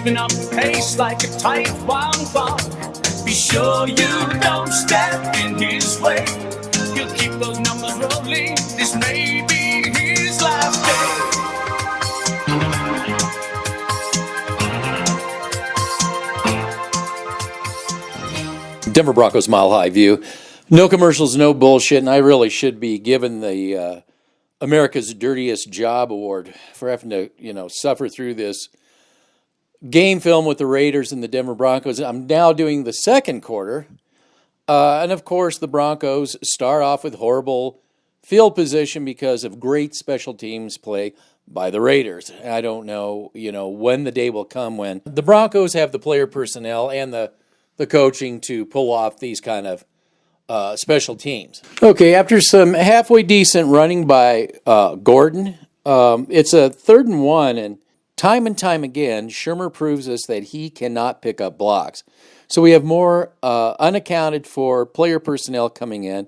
moving up the pace like a tight wild clock. Be sure you don't step in his way. He'll keep those numbers rolling. This may be his last day. Denver Broncos Mile High View. No commercials, no bullshit, and I really should be given the America's Dirtiest Job Award for having to, suffer through this game film with the Raiders and the Denver Broncos. I'm now doing the second quarter, and of course the Broncos start off with horrible field position because of great special teams play by the Raiders. I don't know, when the day will come when the Broncos have the player personnel and the coaching to pull off these kind of special teams. Okay, after some halfway decent running by Gordon, it's a 3rd and 1, and time again, Shermer proves us that he cannot pick up blocks. So we have more unaccounted for player personnel coming in.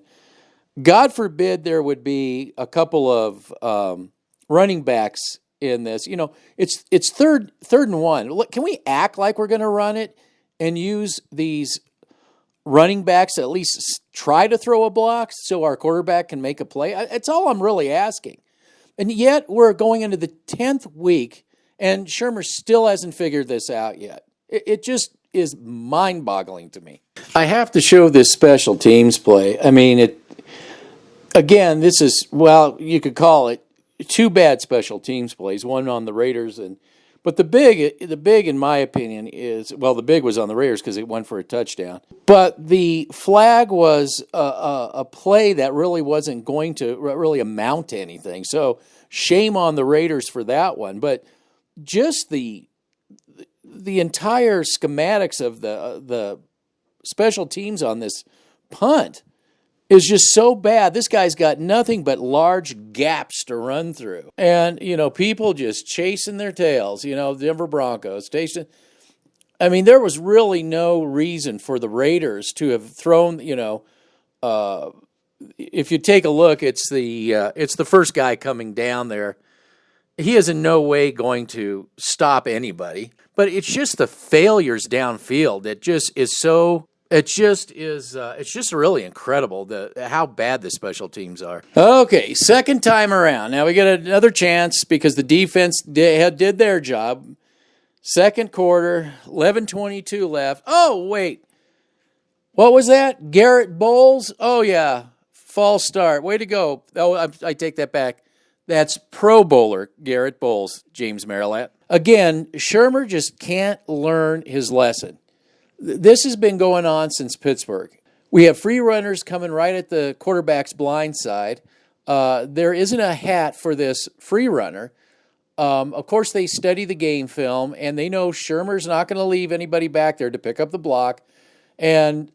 God forbid there would be a couple of running backs in this. It's third and 1. Look, can we act like we're going to run it and use these running backs to at least try to throw a block so our quarterback can make a play? It's all I'm really asking. And yet we're going into the 10th week, and Shermer still hasn't figured this out yet. It just is mind-boggling to me. I have to show this special teams play. I mean, this is, you could call it 2 bad special teams plays, one on the Raiders but the big, in my opinion, is, the big was on the Raiders because it went for a touchdown. But the flag was a play that really wasn't going to really amount to anything. So shame on the Raiders for that one. But just the entire schematics of the special teams on this punt is just so bad. This guy's got nothing but large gaps to run through. And, people just chasing their tails, Denver Broncos chasing. I mean, there was really no reason for the Raiders to have thrown, if you take a look, it's the first guy coming down there. He is in no way going to stop anybody, but it's just the failures downfield that just is so. It's just really incredible how bad the special teams are. Okay, second time around. Now we get another chance because the defense did their job. Second quarter, 11:22 left. Oh, wait. What was that? Garrett Bowles? Oh, yeah. False start. Way to go. Oh, I take that back. That's Pro Bowler Garrett Bowles, James Marilat. Again, Shermer just can't learn his lesson. This has been going on since Pittsburgh. We have free runners coming right at the quarterback's blind side. There isn't a hat for this free runner. Of course, they study the game film, and they know Shermer's not going to leave anybody back there to pick up the block. And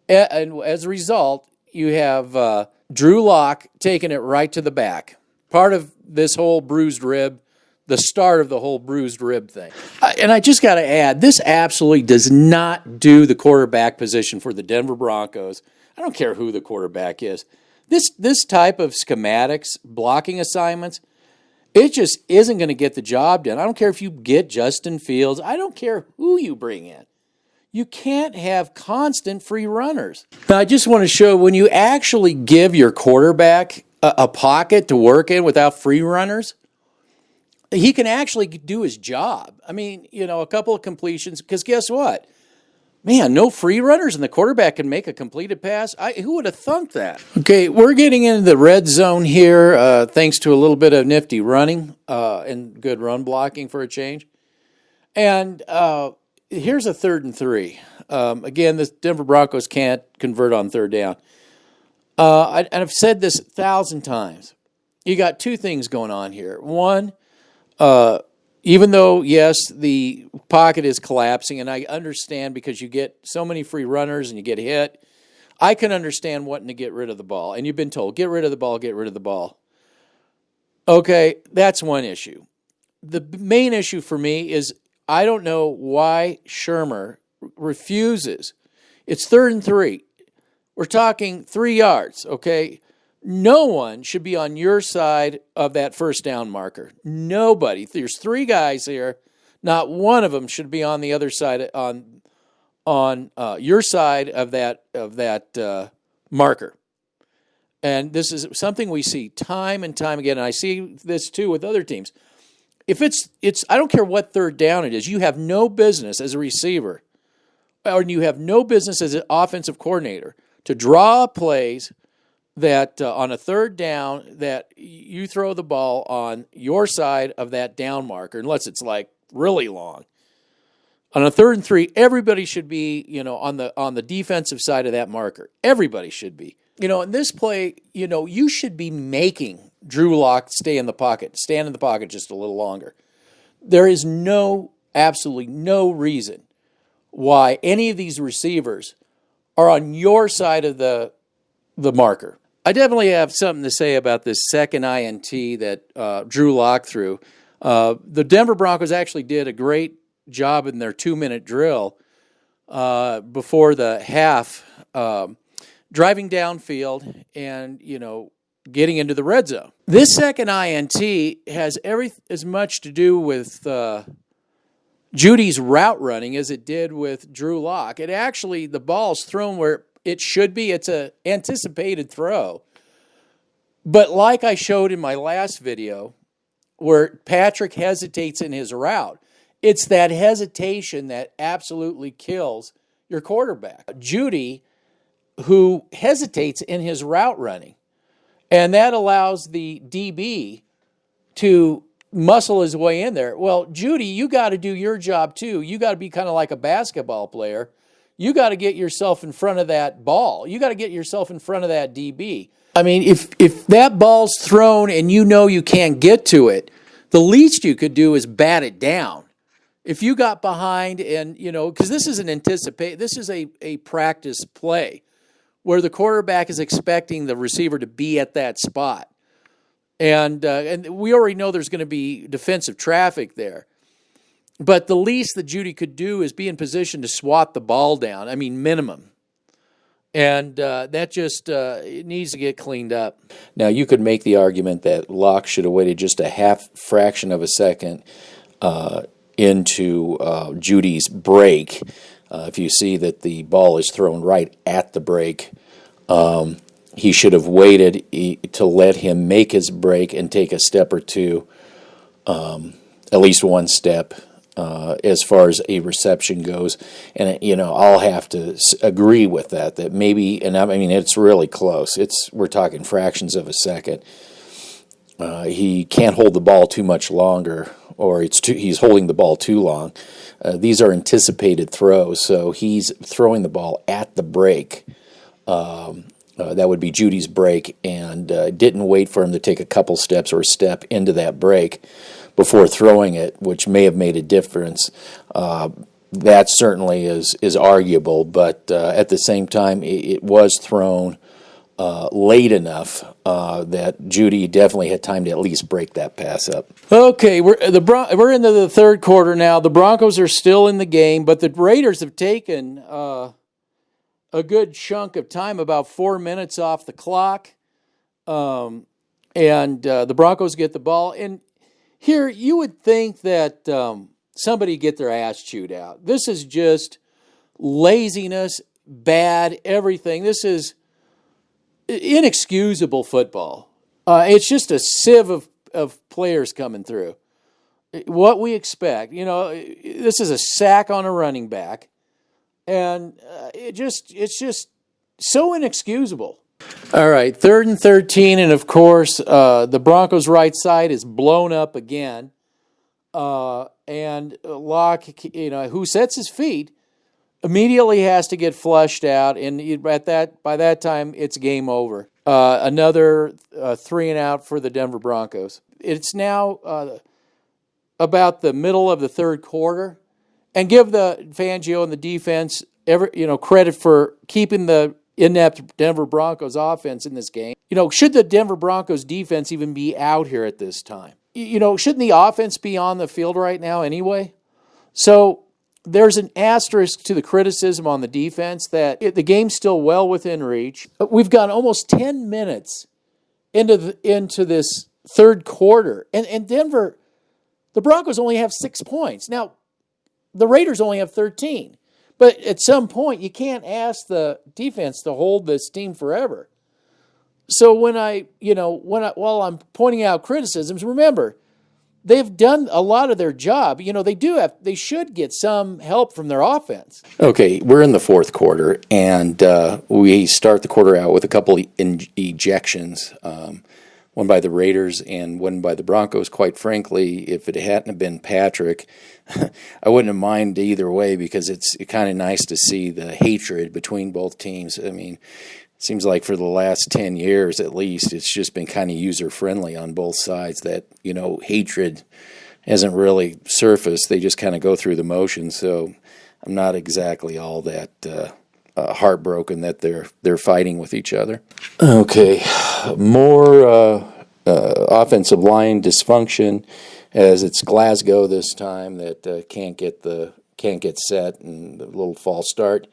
as a result, you have Drew Lock taking it right to the back. Part of this whole bruised rib, the start of the whole bruised rib thing. And I just got to add, this absolutely does not do the quarterback position for the Denver Broncos. I don't care who the quarterback is. This type of schematics, blocking assignments, it just isn't going to get the job done. I don't care if you get Justin Fields. I don't care who you bring in. You can't have constant free runners. Now, I just want to show when you actually give your quarterback a pocket to work in without free runners, he can actually do his job. I mean, a couple of completions, because guess what? Man, no free runners and the quarterback can make a completed pass. Who would have thunk that? Okay, we're getting into the red zone here thanks to a little bit of nifty running and good run blocking for a change. And here's a 3rd and 3. Again, the Denver Broncos can't convert on 3rd down. And I've said this 1,000 times. You got 2 things going on here. One, even though, yes, the pocket is collapsing, and I understand because you get so many free runners and you get hit, I can understand wanting to get rid of the ball. And you've been told, get rid of the ball, get rid of the ball. Okay, that's one issue. The main issue for me is I don't know why Shermer refuses. It's 3rd and 3. We're talking 3 yards, okay? No one should be on your side of that first down marker. Nobody. There's 3 guys here. Not one of them should be on the other side, on your side of that marker. And this is something we see time and time again, and I see this too with other teams. If it's I don't care what third down it is, you have no business as a receiver, or you have no business as an offensive coordinator to draw plays that on a third down that you throw the ball on your side of that down marker, unless it's like really long. On a 3rd and 3, everybody should be, on the defensive side of that marker. Everybody should be. In this play, you should be making Drew Lock stand in the pocket just a little longer. There is absolutely no reason why any of these receivers are on your side of the marker. I definitely have something to say about this second INT that Drew Lock threw. The Denver Broncos actually did a great job in their 2-minute drill before the half, driving downfield and, getting into the red zone. This second INT has as much to do with Judy's route running as it did with Drew Lock. It actually, the ball's thrown where it should be. It's an anticipated throw. But like I showed in my last video, where Patrick hesitates in his route, it's that hesitation that absolutely kills your quarterback. Judy, who hesitates in his route running, and that allows the DB to muscle his way in there. Well, Judy, you got to do your job too. You got to be kind of like a basketball player. You got to get yourself in front of that ball. You got to get yourself in front of that DB. I mean, if that ball's thrown and you can't get to it, the least you could do is bat it down. If you got behind and, because this is this is a practice play where the quarterback is expecting the receiver to be at that spot. And we already know there's going to be defensive traffic there. But the least that Judy could do is be in position to swat the ball down. I mean, minimum. And that just it needs to get cleaned up. Now, you could make the argument that Locke should have waited just a half fraction of a second into Judy's break. If you see that the ball is thrown right at the break, he should have waited to let him make his break and take a step or two, at least one step, as far as a reception goes. And, I'll have to agree with that maybe, and I mean, it's really close. We're talking fractions of a second. He can't hold the ball too much longer, or he's holding the ball too long. These are anticipated throws, so he's throwing the ball at the break. That would be Judy's break, and didn't wait for him to take a couple steps or a step into that break before throwing it, which may have made a difference. That certainly is arguable, but at the same time, it was thrown late enough that Judy definitely had time to at least break that pass up. Okay, we're into the third quarter now. The Broncos are still in the game, but the Raiders have taken a good chunk of time, about 4 minutes off the clock, and the Broncos get the ball. And here, you would think that somebody get their ass chewed out. This is just laziness, bad, everything. This is inexcusable football. It's just a sieve of players coming through. What we expect, this is a sack on a running back, and it's just so inexcusable. All right, 3rd and 13, and of course, the Broncos' right side is blown up again, and Locke, who sets his feet, immediately has to get flushed out, and by that time, it's game over. Another 3 and out for the Denver Broncos. It's now about the middle of the third quarter, and give the Fangio and the defense credit for keeping the inept Denver Broncos offense in this game. Should the Denver Broncos defense even be out here at this time? Shouldn't the offense be on the field right now anyway? So there's an asterisk to the criticism on the defense that the game's still well within reach. We've got almost 10 minutes into this third quarter, and Denver The Broncos only have 6 points. Now, the Raiders only have 13. But at some point, you can't ask the defense to hold this team forever. So while I'm pointing out criticisms, remember, they've done a lot of their job. They should get some help from their offense. Okay, we're in the fourth quarter, and we start the quarter out with a couple of ejections. One by the Raiders and one by the Broncos. Quite frankly, if it hadn't been Patrick, I wouldn't have minded either way, because it's kind of nice to see the hatred between both teams. I mean, it seems like for the last 10 years at least, it's just been kind of user-friendly on both sides. That, hatred hasn't really surfaced. They just kind of go through the motions. So I'm not exactly all that heartbroken that they're fighting with each other. Okay, more offensive line dysfunction, as it's Glasgow this time that can't get set, and the little false start.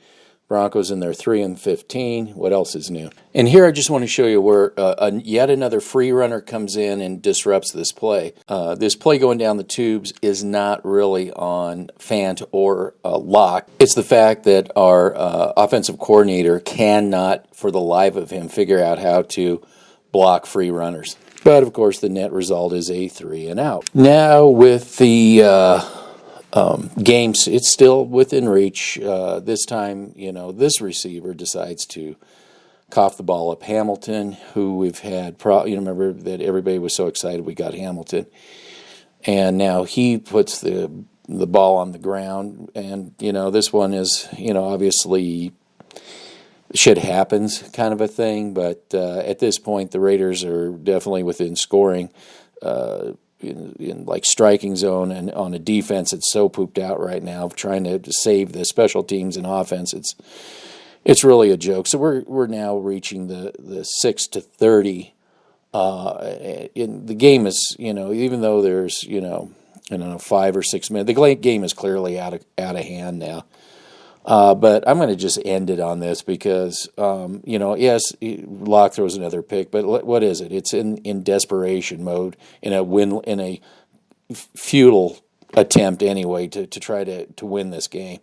Broncos in their 3-15. What else is new? And here I just want to show you where yet another free runner comes in and disrupts this play. This play going down the tubes is not really on Fant or Locke. It's the fact that our offensive coordinator cannot, for the life of him, figure out how to block free runners. But, of course, the net result is a 3-and-out. Now, with the games, it's still within reach. This time, this receiver decides to cough the ball up Hamilton, who we've had, remember that everybody was so excited we got Hamilton. And now he puts the ball on the ground. And, this one is, obviously shit happens kind of a thing. But at this point, the Raiders are definitely within scoring. In like striking zone, and on a defense it's so pooped out right now, trying to save the special teams and offense. It's really a joke. So we're now reaching the 6-30. In the game is, even though there's 5 or 6 minutes, the game is clearly out of hand now. But I'm going to just end it on this because, yes, Locke throws another pick, but what is it? It's in desperation mode, in a futile attempt anyway to try to win this game.